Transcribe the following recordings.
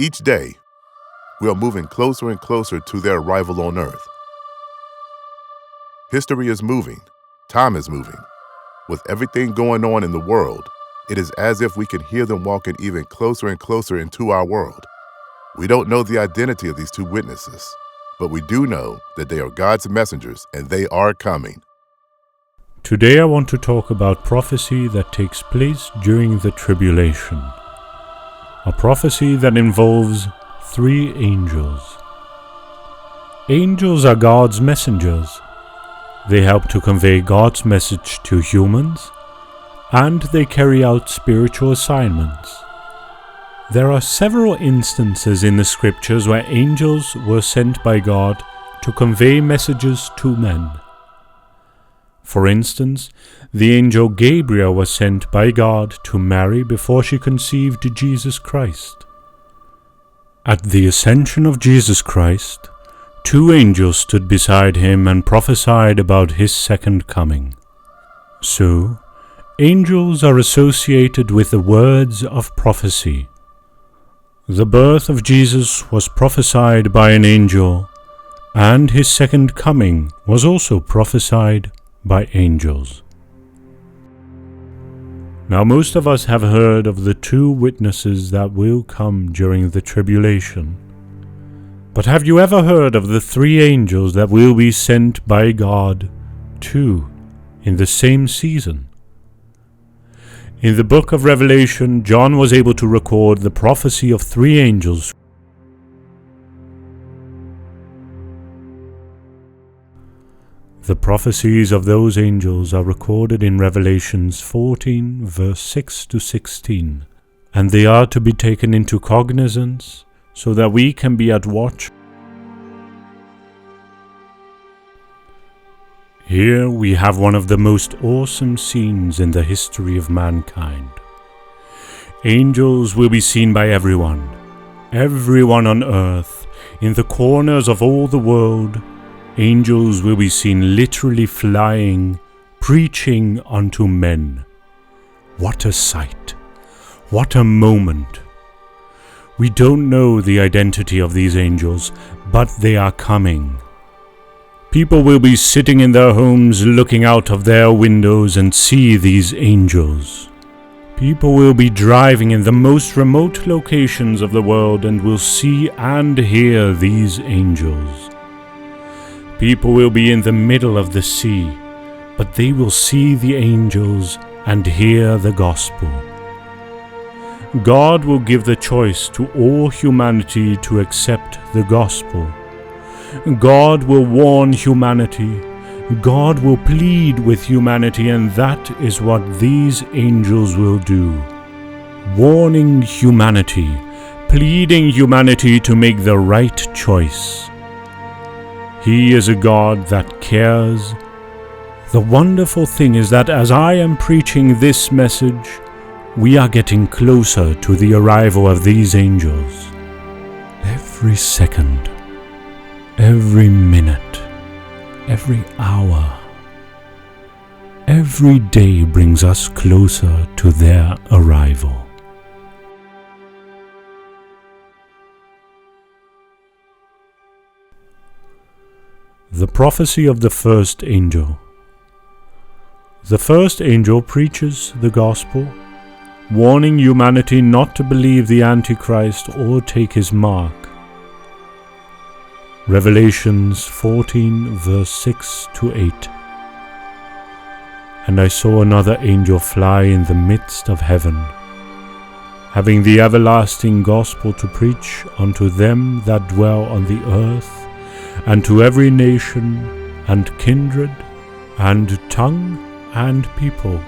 Each day, we are moving closer and closer to their arrival on earth. History is moving. Time is moving. With everything going on in the world, it is as if we can hear them walking even closer and closer into our world. We don't know the identity of these two witnesses, but we do know that they are God's messengers and they are coming. Today I want to talk about prophecy that takes place during the tribulation. A prophecy that involves 3 angels. Angels are God's messengers. They help to convey God's message to humans, and they carry out spiritual assignments. There are several instances in the scriptures where angels were sent by God to convey messages to men. For instance, the angel Gabriel was sent by God to Mary before she conceived Jesus Christ. At the ascension of Jesus Christ, 2 angels stood beside him and prophesied about his second coming. So, angels are associated with the words of prophecy. The birth of Jesus was prophesied by an angel, and his second coming was also prophesied by angels. Now, most of us have heard of the 2 witnesses that will come during the tribulation. But have you ever heard of the 3 angels that will be sent by God, too, in the same season? In the book of Revelation, John was able to record the prophecy of 3 angels. The prophecies of those angels are recorded in Revelations 14, verse 6 to 16, and they are to be taken into cognizance so that we can be at watch. Here we have one of the most awesome scenes in the history of mankind. Angels will be seen by everyone on earth, in the corners of all the world. Angels will be seen literally flying, preaching unto men. What a sight! What a moment! We don't know the identity of these angels, but they are coming. People will be sitting in their homes looking out of their windows and see these angels. People will be driving in the most remote locations of the world and will see and hear these angels. People will be in the middle of the sea, but they will see the angels and hear the gospel. God will give the choice to all humanity to accept the gospel. God will warn humanity. God will plead with humanity, and that is what these angels will do. Warning humanity, pleading humanity to make the right choice. He is a God that cares. The wonderful thing is that as I am preaching this message, we are getting closer to the arrival of these angels. Every second, every minute, every hour, every day brings us closer to their arrival. The prophecy of the first angel. The first angel preaches the gospel, warning humanity not to believe the Antichrist or take his mark. Revelations 14, verse 6 to 8. And I saw another angel fly in the midst of heaven, having the everlasting gospel to preach unto them that dwell on the earth, and to every nation, and kindred, and tongue, and people,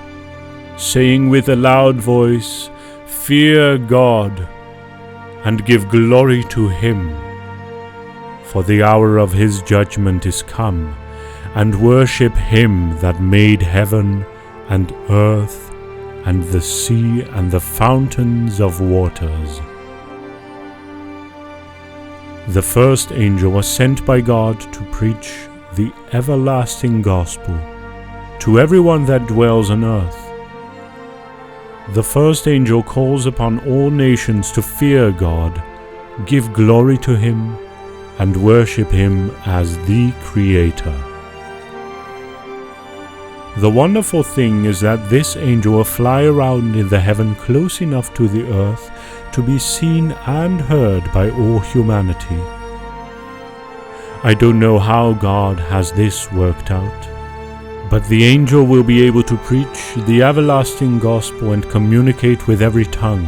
saying with a loud voice, Fear God, and give glory to him, for the hour of his judgment is come, and worship him that made heaven, and earth, and the sea, and the fountains of waters. The first angel was sent by God to preach the everlasting gospel to everyone that dwells on earth. The first angel calls upon all nations to fear God give glory to him, and worship him as the Creator. The wonderful thing is that this angel will fly around in the heaven close enough to the earth to be seen and heard by all humanity. I don't know how God has this worked out, but the angel will be able to preach the everlasting gospel and communicate with every tongue,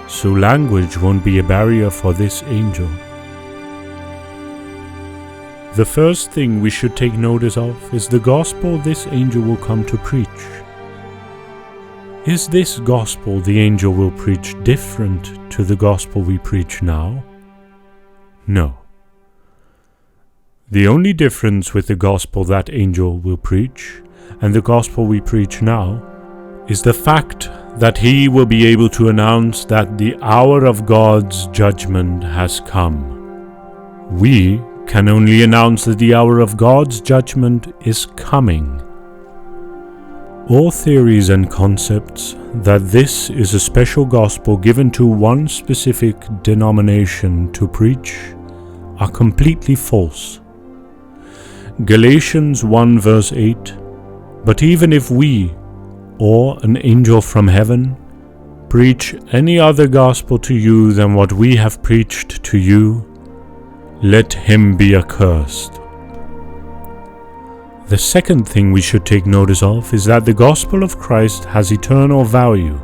so language won't be a barrier for this angel. The first thing we should take notice of is the gospel this angel will come to preach. Is this gospel the angel will preach different to the gospel we preach now? No. The only difference with the gospel that angel will preach and the gospel we preach now is the fact that he will be able to announce that the hour of God's judgment has come. We can only announce that the hour of God's judgment is coming. All theories and concepts that this is a special gospel given to one specific denomination to preach are completely false. Galatians 1 verse 8, "But even if we, or an angel from heaven, preach any other gospel to you than what we have preached to you, let him be accursed." The second thing we should take notice of is that the gospel of Christ has eternal value.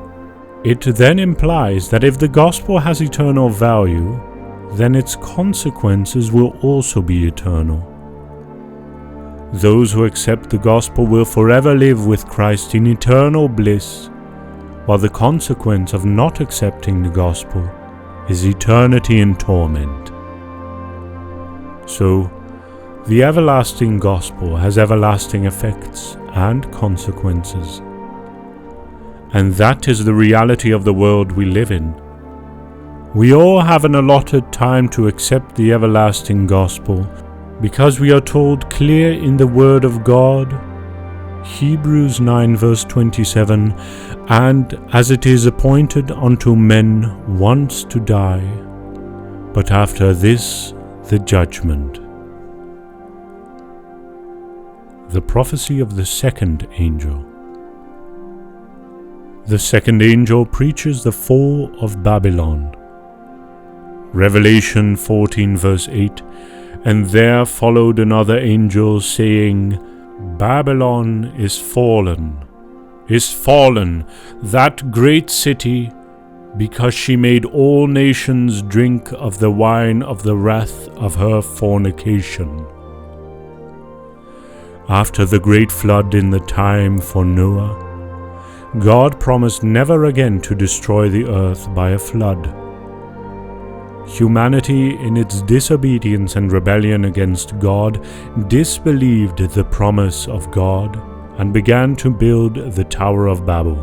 It then implies that if the gospel has eternal value, then its consequences will also be eternal. Those who accept the gospel will forever live with Christ in eternal bliss, while the consequence of not accepting the gospel is eternity in torment. So, the everlasting gospel has everlasting effects and consequences. And that is the reality of the world we live in. We all have an allotted time to accept the everlasting gospel because we are told clear in the Word of God, Hebrews 9 verse 27, "And as it is appointed unto men once to die, but after this the judgment." The prophecy of the second angel. The second angel preaches the fall of Babylon. Revelation 14 verse 8, "And there followed another angel, saying, Babylon is fallen, that great city, because she made all nations drink of the wine of the wrath of her fornication." After the great flood in the time for Noah, God promised never again to destroy the earth by a flood. Humanity, in its disobedience and rebellion against God, disbelieved the promise of God and began to build the Tower of Babel,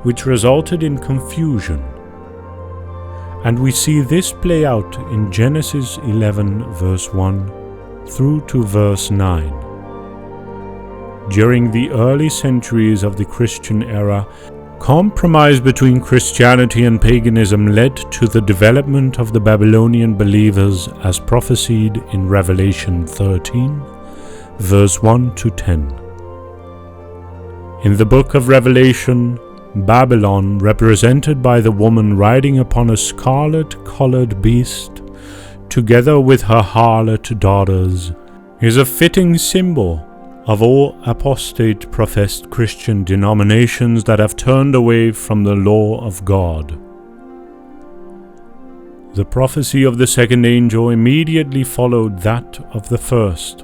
which resulted in confusion. And we see this play out in Genesis 11 verse 1 through to verse 9. During the early centuries of the Christian era, compromise between Christianity and paganism led to the development of the Babylonian believers as prophesied in Revelation 13, verse 1 to 10. In the book of Revelation, Babylon, represented by the woman riding upon a scarlet-colored beast, together with her harlot daughters, is a fitting symbol of all apostate professed Christian denominations that have turned away from the law of God. The prophecy of the second angel immediately followed that of the first.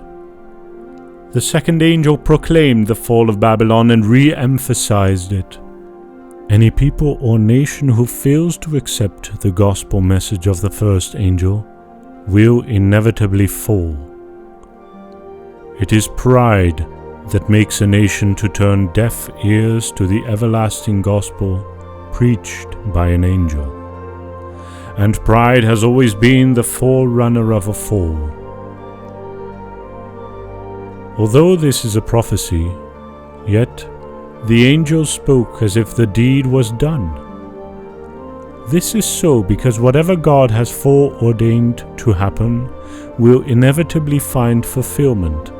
The second angel proclaimed the fall of Babylon and re-emphasized it. Any people or nation who fails to accept the gospel message of the first angel will inevitably fall. It is pride that makes a nation to turn deaf ears to the everlasting gospel preached by an angel. And pride has always been the forerunner of a fall. Although this is a prophecy, yet the angel spoke as if the deed was done. This is so because whatever God has foreordained to happen will inevitably find fulfillment.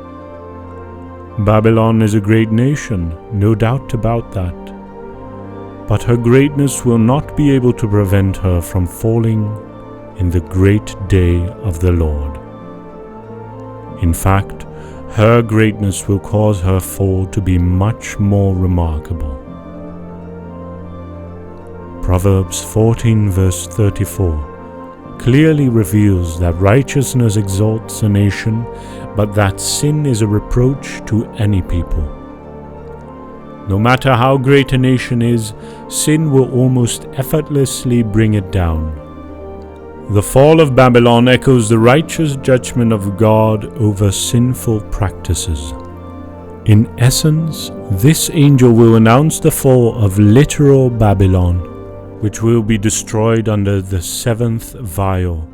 Babylon is a great nation, no doubt about that. But her greatness will not be able to prevent her from falling in the great day of the Lord. In fact, her greatness will cause her fall to be much more remarkable. Proverbs 14 verse 34 clearly reveals that righteousness exalts a nation, but that sin is a reproach to any people. No matter how great a nation is, sin will almost effortlessly bring it down. The fall of Babylon echoes the righteous judgment of God over sinful practices. In essence, this angel will announce the fall of literal Babylon, which will be destroyed under the seventh vial.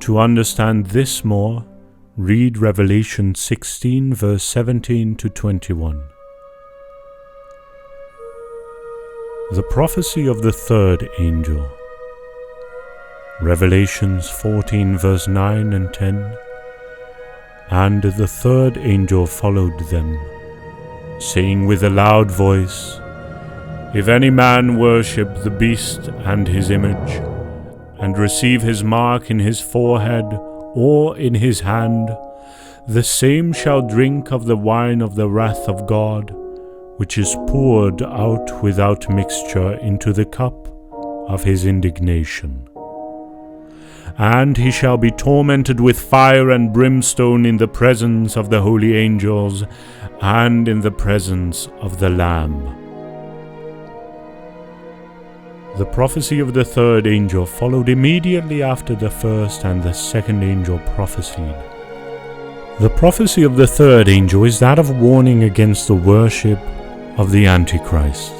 To understand this more, read Revelation 16 verse 17 to 21. The prophecy of the third angel. Revelations 14 verse 9 and 10. And the third angel followed them, saying with a loud voice, If any man worship the beast and his image, and receive his mark in his forehead or in his hand, the same shall drink of the wine of the wrath of God, which is poured out without mixture into the cup of his indignation. And he shall be tormented with fire and brimstone in the presence of the holy angels and in the presence of the Lamb. The prophecy of the third angel followed immediately after the first and the second angel prophesied. The prophecy of the third angel is that of warning against the worship of the Antichrist.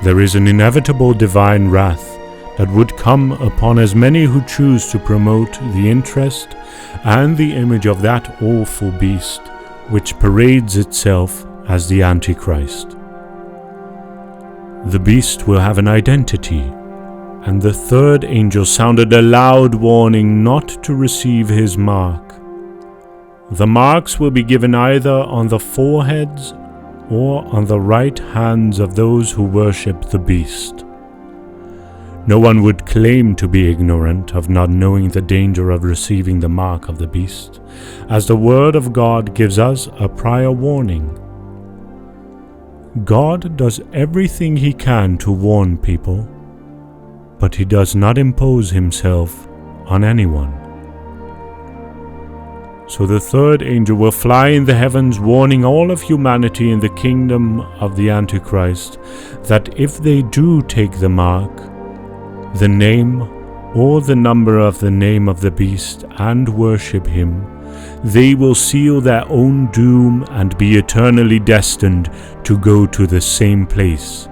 There is an inevitable divine wrath that would come upon as many who choose to promote the interest and the image of that awful beast which parades itself as the Antichrist. The beast will have an identity, and the third angel sounded a loud warning not to receive his mark. The marks will be given either on the foreheads or on the right hands of those who worship the beast. No one would claim to be ignorant of not knowing the danger of receiving the mark of the beast, as the Word of God gives us a prior warning. God does everything He can to warn people, but He does not impose Himself on anyone. So the third angel will fly in the heavens, warning all of humanity in the kingdom of the Antichrist that if they do take the mark, the name or the number of the name of the beast and worship him, they will seal their own doom and be eternally destined to go to the same place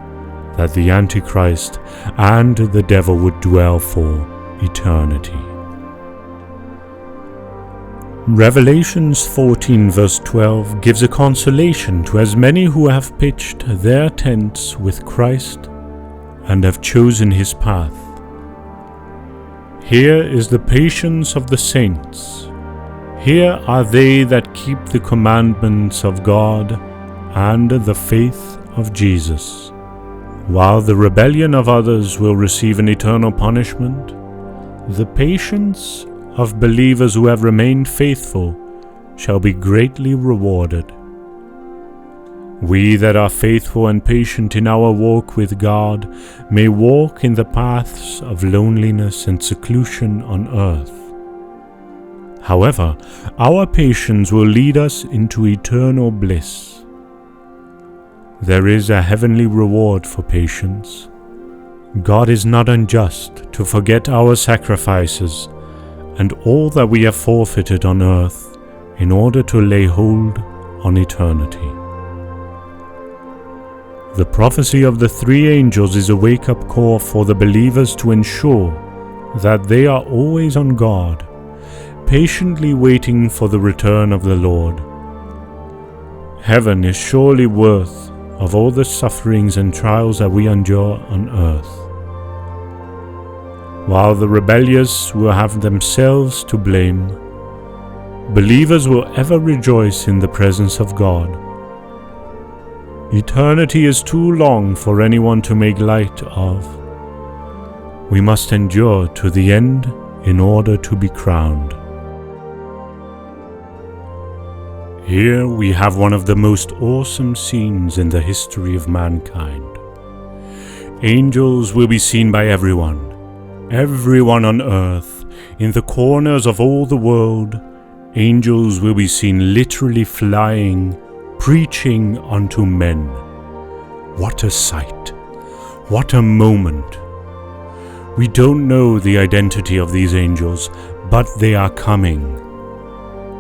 that the Antichrist and the devil would dwell for eternity. Revelations 14 verse 12 gives a consolation to as many who have pitched their tents with Christ and have chosen His path. Here is the patience of the saints. Here are they that keep the commandments of God and the faith of Jesus. While the rebellion of others will receive an eternal punishment, the patience of believers who have remained faithful shall be greatly rewarded. We that are faithful and patient in our walk with God may walk in the paths of loneliness and seclusion on earth. However, our patience will lead us into eternal bliss. There is a heavenly reward for patience. God is not unjust to forget our sacrifices and all that we have forfeited on earth in order to lay hold on eternity. The prophecy of the three angels is a wake-up call for the believers to ensure that they are always on guard, patiently waiting for the return of the Lord. Heaven is surely worth of all the sufferings and trials that we endure on earth. While the rebellious will have themselves to blame, believers will ever rejoice in the presence of God. Eternity is too long for anyone to make light of. We must endure to the end in order to be crowned. Here we have one of the most awesome scenes in the history of mankind. Angels will be seen by everyone on earth, in the corners of all the world. Angels will be seen literally flying, preaching unto men. What a sight! What a moment! We don't know the identity of these angels, but they are coming.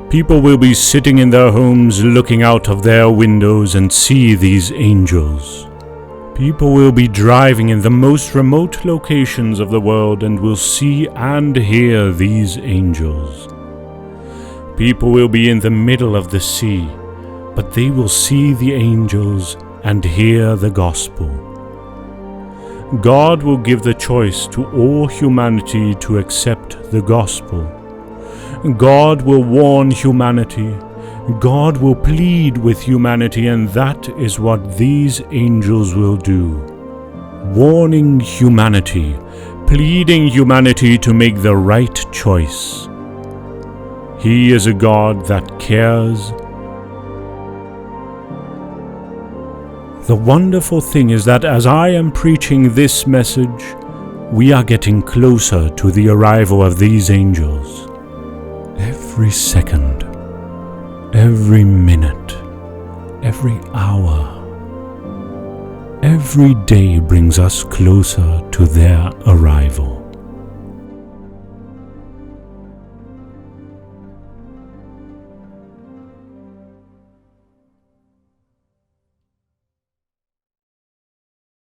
People will be sitting in their homes looking out of their windows and see these angels. People will be driving in the most remote locations of the world and will see and hear these angels. People will be in the middle of the sea, but they will see the angels and hear the gospel. God will give the choice to all humanity to accept the gospel. God will warn humanity. God will plead with humanity, and that is what these angels will do. Warning humanity, pleading humanity to make the right choice. He is a God that cares. The wonderful thing is that as I am preaching this message, we are getting closer to the arrival of these angels. Every second, every minute, every hour, every day brings us closer to their arrival.